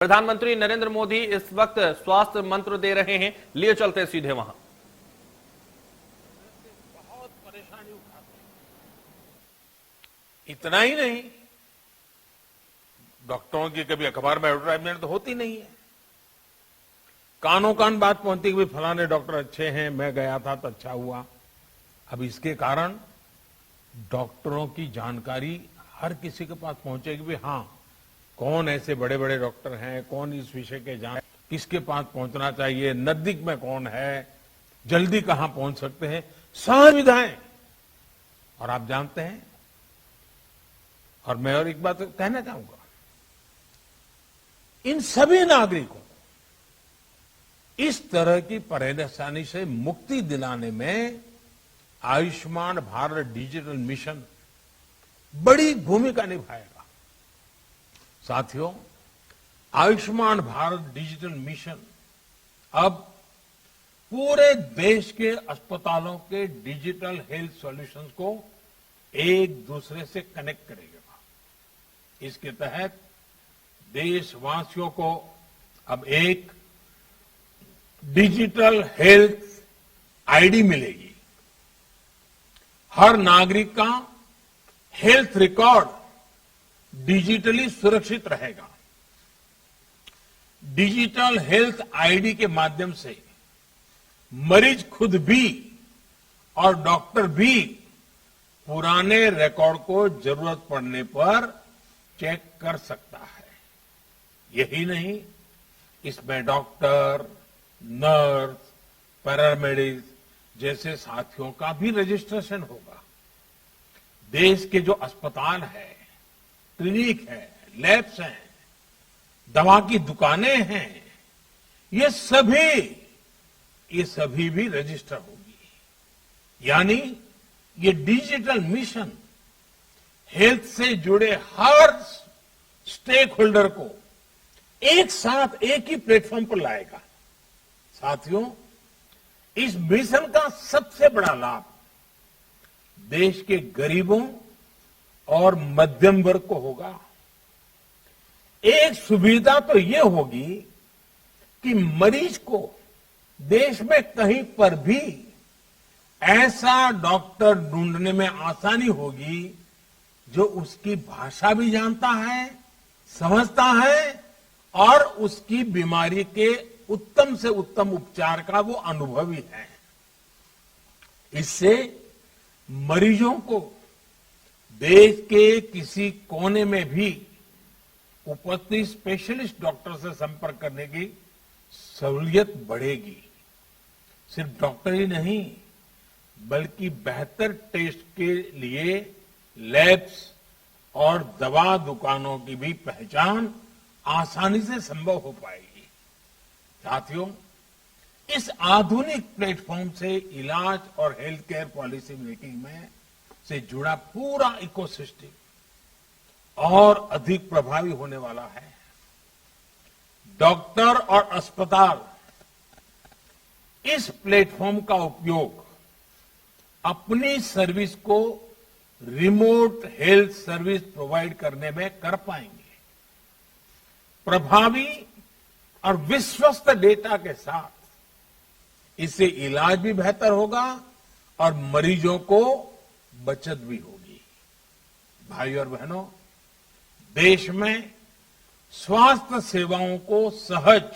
प्रधानमंत्री नरेंद्र मोदी इस वक्त स्वास्थ्य मंत्र दे रहे हैं, लिए चलते सीधे वहां। बहुत परेशानी उठाते हैं। इतना ही नहीं, डॉक्टरों की कभी अखबार में एडवर्टाइजमेंट तो होती नहीं है। कानों कान बात पहुंचती कि फलाने डॉक्टर अच्छे हैं, मैं गया था तो अच्छा हुआ। अब इसके कारण डॉक्टरों की जानकारी हर किसी के पास पहुंचेगी भी, हाँ कौन ऐसे बड़े बड़े डॉक्टर हैं, कौन इस विषय के जान, किसके पास पहुंचना चाहिए, नजदीक में कौन है, जल्दी कहां पहुंच सकते हैं, सारी सुविधाएं। और आप जानते हैं, और मैं और एक बात कहना चाहूंगा, इन सभी नागरिकों को इस तरह की परेशानी से मुक्ति दिलाने में आयुष्मान भारत डिजिटल मिशन बड़ी भूमिका निभाएगा। साथियों, आयुष्मान भारत डिजिटल मिशन अब पूरे देश के अस्पतालों के डिजिटल हेल्थ सॉल्यूशंस को एक दूसरे से कनेक्ट करेगा। इसके तहत देशवासियों को अब एक डिजिटल हेल्थ आईडी मिलेगी। हर नागरिक का हेल्थ रिकॉर्ड डिजिटली सुरक्षित रहेगा। डिजिटल हेल्थ आईडी के माध्यम से मरीज खुद भी और डॉक्टर भी पुराने रिकॉर्ड को जरूरत पड़ने पर चेक कर सकता है। यही नहीं, इसमें डॉक्टर, नर्स, पैरामेडिक्स जैसे साथियों का भी रजिस्ट्रेशन होगा। देश के जो अस्पताल है, क्लिनिक है, लैब्स हैं, दवा की दुकानें हैं, ये सभी भी रजिस्टर होगी। यानी ये डिजिटल मिशन हेल्थ से जुड़े हर स्टेक होल्डर को एक साथ एक ही प्लेटफॉर्म पर लाएगा। साथियों, इस मिशन का सबसे बड़ा लाभ देश के गरीबों और मध्यम वर्ग को होगा। एक सुविधा तो यह होगी कि मरीज को देश में कहीं पर भी ऐसा डॉक्टर ढूंढने में आसानी होगी जो उसकी भाषा भी जानता है, समझता है और उसकी बीमारी के उत्तम से उत्तम उपचार का वो अनुभवी है। इससे मरीजों को देश के किसी कोने में भी उपस्थित स्पेशलिस्ट डॉक्टर से संपर्क करने की सहूलियत बढ़ेगी। सिर्फ डॉक्टर ही नहीं, बल्कि बेहतर टेस्ट के लिए लैब्स और दवा दुकानों की भी पहचान आसानी से संभव हो पाएगी। साथियों, इस आधुनिक प्लेटफॉर्म से इलाज और हेल्थ केयर पॉलिसी मेकिंग में से जुड़ा पूरा इकोसिस्टम और अधिक प्रभावी होने वाला है। डॉक्टर और अस्पताल इस प्लेटफॉर्म का उपयोग अपनी सर्विस को रिमोट हेल्थ सर्विस प्रोवाइड करने में कर पाएंगे। प्रभावी और विश्वस्त डेटा के साथ इससे इलाज भी बेहतर होगा और मरीजों को बचत भी होगी। भाइयों और बहनों, देश में स्वास्थ्य सेवाओं को सहज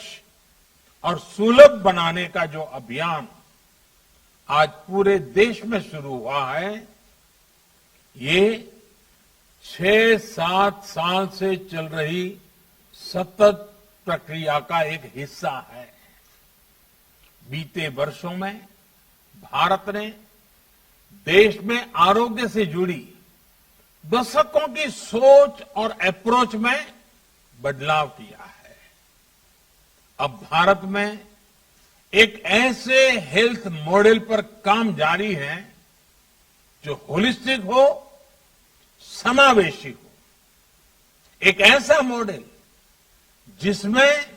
और सुलभ बनाने का जो अभियान आज पूरे देश में शुरू हुआ है, ये 6-7 साल से चल रही सतत प्रक्रिया का एक हिस्सा है। बीते वर्षों में भारत ने देश में आरोग्य से जुड़ी दशकों की सोच और अप्रोच में बदलाव किया है। अब भारत में एक ऐसे हेल्थ मॉडल पर काम जारी है जो होलिस्टिक हो, समावेशी हो। एक ऐसा मॉडल जिसमें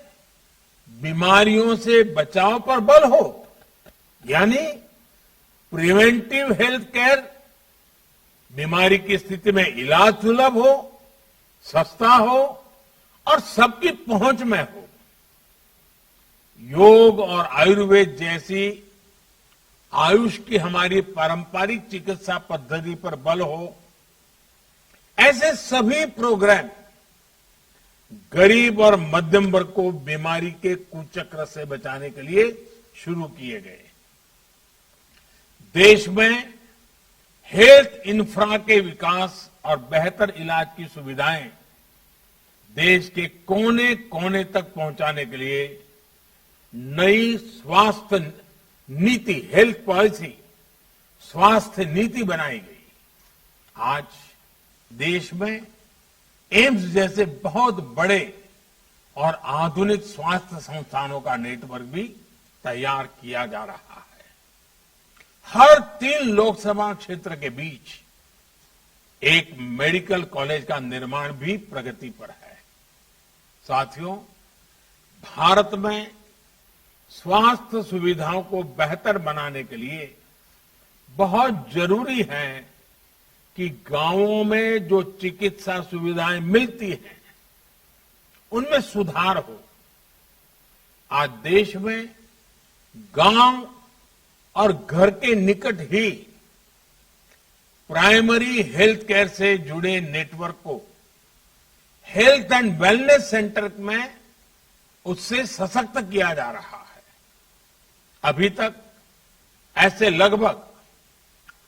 बीमारियों से बचाव पर बल हो, यानी प्रिवेंटिव हेल्थ केयर, बीमारी की स्थिति में इलाज सुलभ हो, सस्ता हो और सबकी पहुंच में हो। योग और आयुर्वेद जैसी आयुष की हमारी पारंपरिक चिकित्सा पद्धति पर बल हो, ऐसे सभी प्रोग्राम गरीब और मध्यम वर्ग को बीमारी के कुचक्र से बचाने के लिए शुरू किए गए। देश में हेल्थ इंफ्रा के विकास और बेहतर इलाज की सुविधाएं देश के कोने कोने तक पहुंचाने के लिए नई स्वास्थ्य नीति, हेल्थ पॉलिसी, स्वास्थ्य नीति बनाई गई। आज देश में एम्स जैसे बहुत बड़े और आधुनिक स्वास्थ्य संस्थानों का नेटवर्क भी तैयार किया जा रहा है। हर 3 लोकसभा क्षेत्र के बीच एक मेडिकल कॉलेज का निर्माण भी प्रगति पर है। साथियों, भारत में स्वास्थ्य सुविधाओं को बेहतर बनाने के लिए बहुत जरूरी है कि गांवों में जो चिकित्सा सुविधाएं मिलती हैं, उनमें सुधार हो। आज देश में गांव और घर के निकट ही प्राइमरी हेल्थ केयर से जुड़े नेटवर्क को हेल्थ एंड वेलनेस सेंटर में उससे सशक्त किया जा रहा है। अभी तक ऐसे लगभग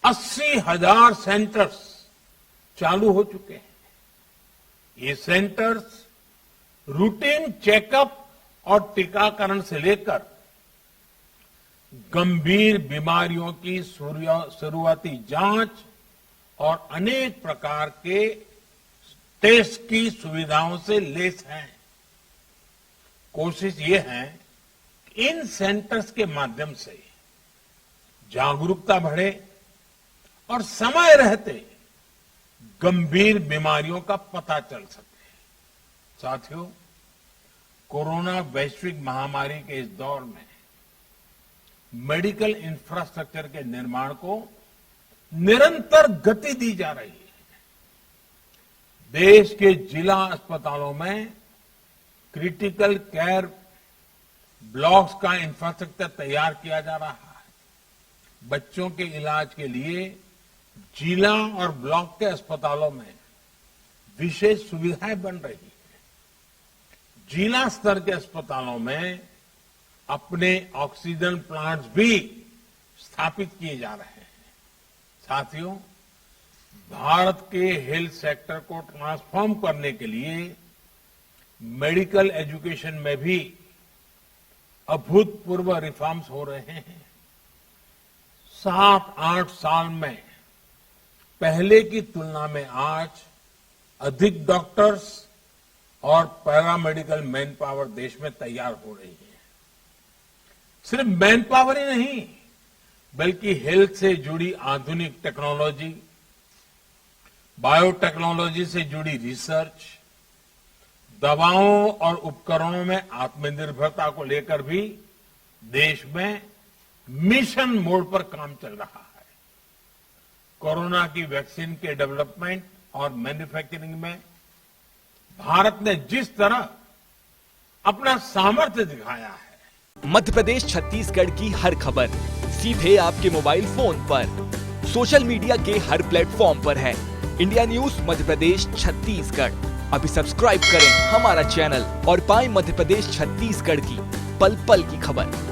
80,000 सेंटर्स चालू हो चुके हैं। ये सेंटर्स रूटीन चेकअप और टीकाकरण से लेकर गंभीर बीमारियों की शुरुआती जांच और अनेक प्रकार के टेस्ट की सुविधाओं से लैस हैं। कोशिश ये है कि इन सेंटर्स के माध्यम से जागरूकता बढ़े और समय रहते गंभीर बीमारियों का पता चल सके। साथियों, कोरोना वैश्विक महामारी के इस दौर में मेडिकल इंफ्रास्ट्रक्चर के निर्माण को निरंतर गति दी जा रही है। देश के जिला अस्पतालों में क्रिटिकल केयर ब्लॉक्स का इंफ्रास्ट्रक्चर तैयार किया जा रहा है। बच्चों के इलाज के लिए जिला और ब्लॉक के अस्पतालों में विशेष सुविधाएं बन रही है। जिला स्तर के अस्पतालों में अपने ऑक्सीजन प्लांट्स भी स्थापित किए जा रहे हैं। साथियों, भारत के हेल्थ सेक्टर को ट्रांसफॉर्म करने के लिए मेडिकल एजुकेशन में भी अभूतपूर्व रिफॉर्म्स हो रहे हैं। 7-8 साल में पहले की तुलना में आज अधिक डॉक्टर्स और पैरामेडिकल मैन पावर देश में तैयार हो रही है। सिर्फ मैन पावर ही नहीं, बल्कि हेल्थ से जुड़ी आधुनिक टेक्नोलॉजी, बायोटेक्नोलॉजी से जुड़ी रिसर्च, दवाओं और उपकरणों में आत्मनिर्भरता को लेकर भी देश में मिशन मोड पर काम चल रहा है। कोरोना की वैक्सीन के डेवलपमेंट और मैन्युफैक्चरिंग में भारत ने जिस तरह अपना सामर्थ्य दिखाया है, मध्य प्रदेश छत्तीसगढ़ की हर खबर सीधे आपके मोबाइल फोन पर सोशल मीडिया के हर प्लेटफॉर्म पर है। इंडिया न्यूज मध्य प्रदेश छत्तीसगढ़, अभी सब्सक्राइब करें हमारा चैनल और पाएं मध्य प्रदेश छत्तीसगढ़ की पल पल की खबर।